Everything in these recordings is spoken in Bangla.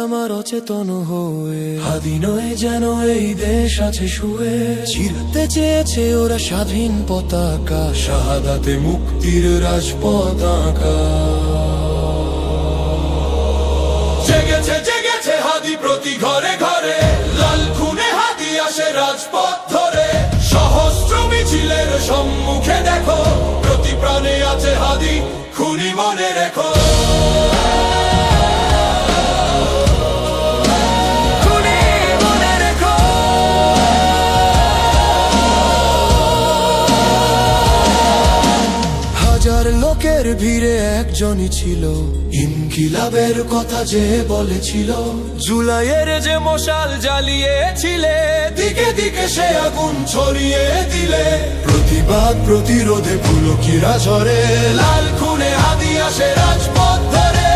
আমার অচেতন হয়ে, হাদি নয় যেন এই দেশ আছে শুয়ে। ছিঁড়তে চেয়েছে ওরা স্বাধীন পতাকা, শাহাদাতে মুক্তির রাজপথ আঁকা। জেগেছে জেগেছে হাদি প্রতি ঘরে ঘরে, লাল খুনে হাদি আসে রাজপথ ধরে। সহস্র মিছিলের সম্মুখে দেখো, প্রতি প্রাণে আছে হাদি, খুনি মনে রেখো। হাজার লোকের ভিড়ে একজনই ছিল, ইনকিলাবের কথা যে বলেছিল। জুলাইয়ের যে মশাল জ্বালিয়েছিলে, দিকে দিকে সে আগুন ছড়িয়ে দিলে। প্রতিবাদ প্রতিরোধে পুলকিরা ঝরে, লাল খুনে হাদি আসে রাজপথ ধরে।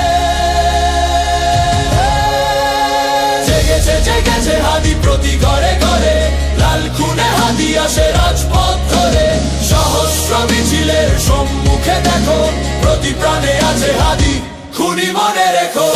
জেগেছে জেগেছে হাদি প্রতি ঘরে ঘরে, লাল খুনে হাদি আসে রাজপথ ধরে। সহস্র মিছিলের সম্মুখে দেখো, প্রতি প্রাণে আছে হাদি, খুনি মনে রেখো।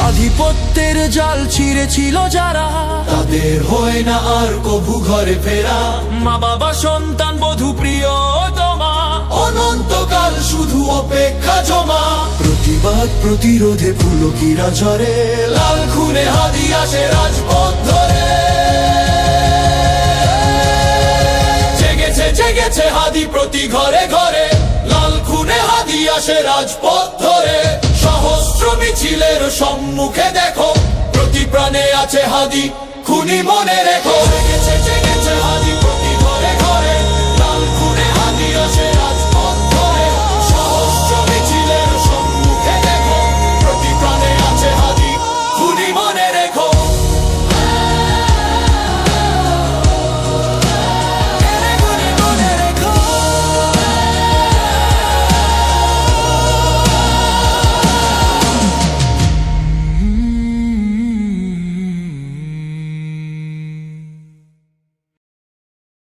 আধিপত্যের জাল ছিঁড়েছিল যারা, তাদের হয় না আর কভু ঘরে ফেরা। মা বাবা সন্তান বধূ প্রিয়তমা, অনন্তকাল শুধু অপেক্ষা জমা। প্রতিবাদ প্রতিরোধে পুলকিরা ঝরে, লাল খুনে হাদি আসে রাজপথ ধরে। জেগেছে জেগেছে হাদি প্রতি ঘরে ঘরে, লাল খুনে হাদি আসে রাজপথ ধরে। সহস্র মিছিলের সম্মুখে দেখো, প্রতি প্রাণে আছে হাদি, খুনি মনে রেখো। জেগেছে জেগেছে হাদি।